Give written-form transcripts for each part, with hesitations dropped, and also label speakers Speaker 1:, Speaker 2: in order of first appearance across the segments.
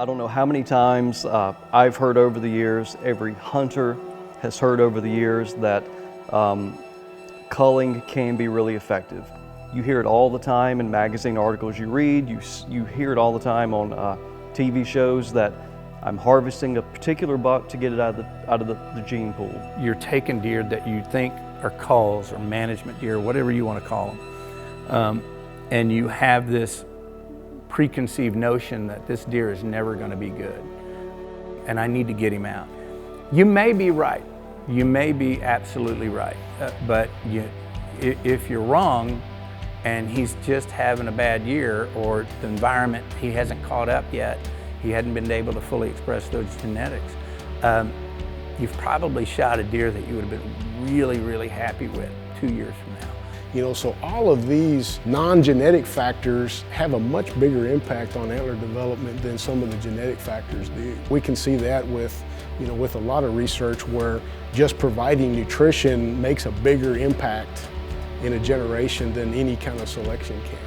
Speaker 1: I don't know how many times I've heard over the years, every hunter has heard over the years that culling can be really effective. You hear it all the time in magazine articles you read, you hear it all the time on TV shows that I'm harvesting a particular buck to get it out of the gene pool.
Speaker 2: You're taking deer that you think are culls or management deer, whatever you want to call them, and you have this preconceived notion that this deer is never going to be good and I need to get him out. You may be right. You may be absolutely right. But if you're wrong and he's just having a bad year, or the environment, he hasn't caught up yet, he hadn't been able to fully express those genetics, you've probably shot a deer that you would have been really, really happy with 2 years from now.
Speaker 3: You know, so all of these non-genetic factors have a much bigger impact on antler development than some of the genetic factors do. We can see that with a lot of research where just providing nutrition makes a bigger impact in a generation than any kind of selection can.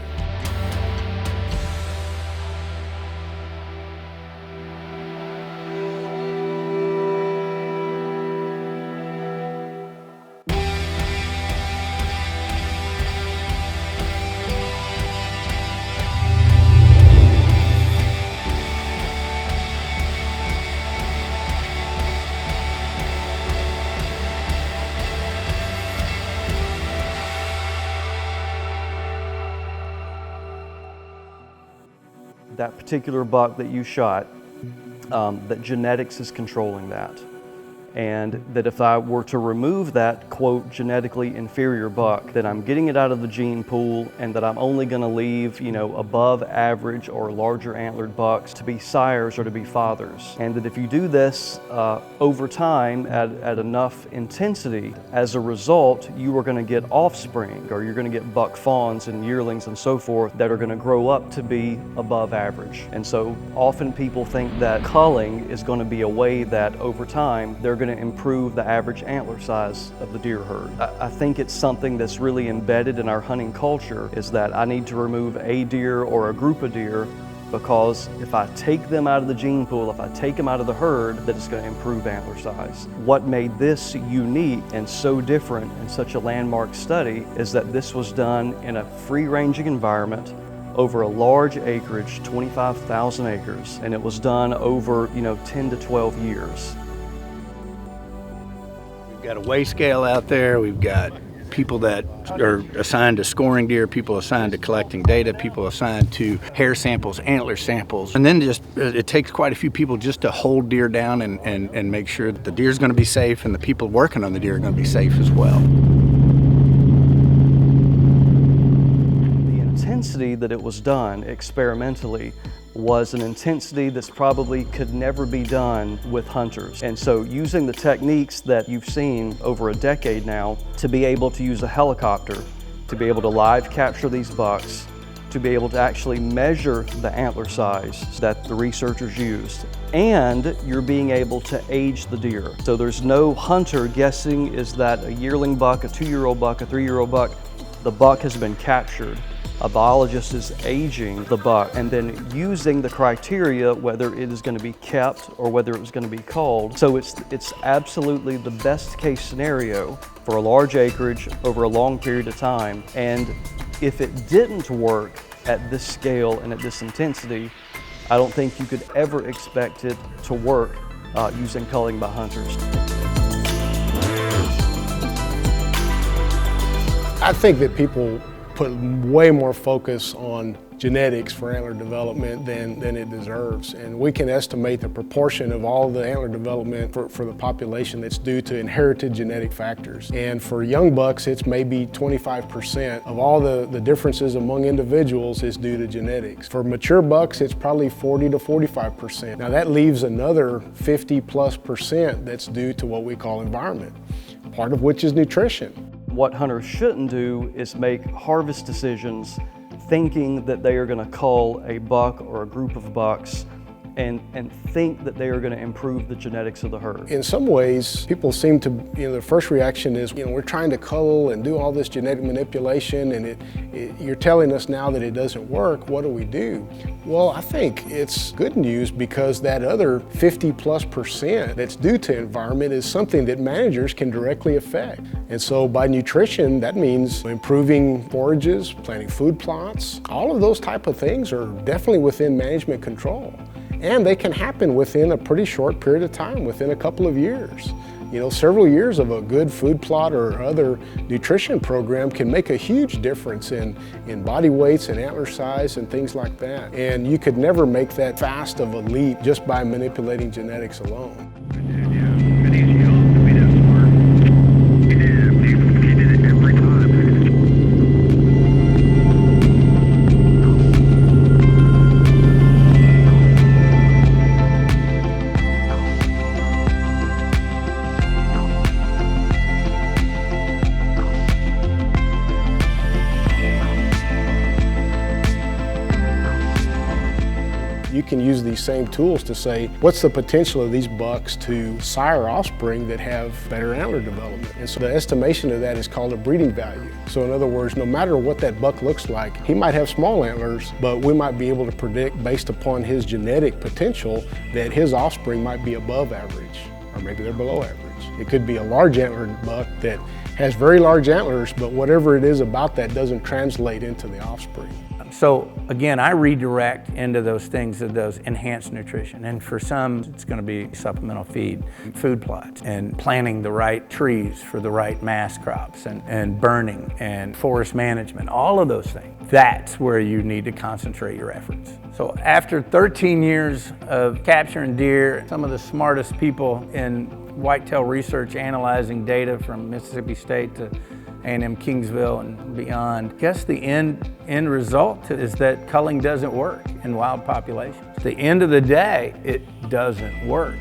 Speaker 1: That particular buck that you shot, that genetics is controlling that. And that if I were to remove that, quote, genetically inferior buck, that I'm getting it out of the gene pool and that I'm only gonna leave, above average or larger antlered bucks to be sires or to be fathers. And that if you do this over time at enough intensity, as a result, you are gonna get offspring, or you're gonna get buck fawns and yearlings and so forth that are gonna grow up to be above average. And so often people think that culling is gonna be a way that over time, they're going to improve the average antler size of the deer herd. I think it's something that's really embedded in our hunting culture, is that I need to remove a deer or a group of deer because if I take them out of the gene pool, if I take them out of the herd, that it's going to improve antler size. What made this unique and so different and such a landmark study is that this was done in a free-ranging environment over a large acreage, 25,000 acres, and it was done over 10 to 12 years.
Speaker 2: We've got a weigh scale out there. We've got people that are assigned to scoring deer, people assigned to collecting data, people assigned to hair samples, antler samples. And then it takes quite a few people just to hold deer down and make sure that the deer's gonna be safe and the people working on the deer are gonna be safe as well.
Speaker 1: The intensity that it was done experimentally was an intensity that's probably could never be done with hunters. And so using the techniques that you've seen over a decade now, to be able to use a helicopter, to be able to live capture these bucks, to be able to actually measure the antler size that the researchers used, and you're being able to age the deer. So there's no hunter guessing, is that a yearling buck, a 2-year-old buck, a 3-year-old buck? The buck has been captured. A biologist is aging the buck and then using the criteria whether it is going to be kept or whether it was going to be culled. So it's absolutely the best case scenario for a large acreage over a long period of time. And if it didn't work at this scale and at this intensity, I don't think you could ever expect it to work using culling by hunters.
Speaker 3: I think that people put way more focus on genetics for antler development than it deserves. And we can estimate the proportion of all the antler development for the population that's due to inherited genetic factors. And for young bucks, it's maybe 25% of all the differences among individuals is due to genetics. For mature bucks, it's probably 40 to 45%. Now that leaves another 50+% that's due to what we call environment, part of which is nutrition.
Speaker 1: What hunters shouldn't do is make harvest decisions thinking that they are going to cull a buck or a group of bucks and think that they are going to improve the genetics of the herd.
Speaker 3: In some ways, people seem to, their first reaction is, we're trying to cull and do all this genetic manipulation, and you're telling us now that it doesn't work. What do we do? Well, I think it's good news, because that other 50+% that's due to environment is something that managers can directly affect. And so by nutrition, that means improving forages, planting food plots. All of those type of things are definitely within management control. And they can happen within a pretty short period of time, within a couple of years. Several years of a good food plot or other nutrition program can make a huge difference in body weights and antler size and things like that. And you could never make that fast of a leap just by manipulating genetics alone. You can use these same tools to say, what's the potential of these bucks to sire offspring that have better antler development? And so the estimation of that is called a breeding value. So in other words, no matter what that buck looks like, he might have small antlers, but we might be able to predict based upon his genetic potential that his offspring might be above average, or maybe they're below average. It could be a large antlered buck that has very large antlers, but whatever it is about that doesn't translate into the offspring.
Speaker 2: So again, I redirect into those things, of those enhanced nutrition. And for some, it's going to be supplemental feed, food plots, and planting the right trees for the right mass crops, and burning and forest management, all of those things. That's where you need to concentrate your efforts. So after 13 years of capturing deer, some of the smartest people in whitetail research, analyzing data from Mississippi State to A&M Kingsville and beyond, I guess the end result is that culling doesn't work in wild populations. At the end of the day, it doesn't work.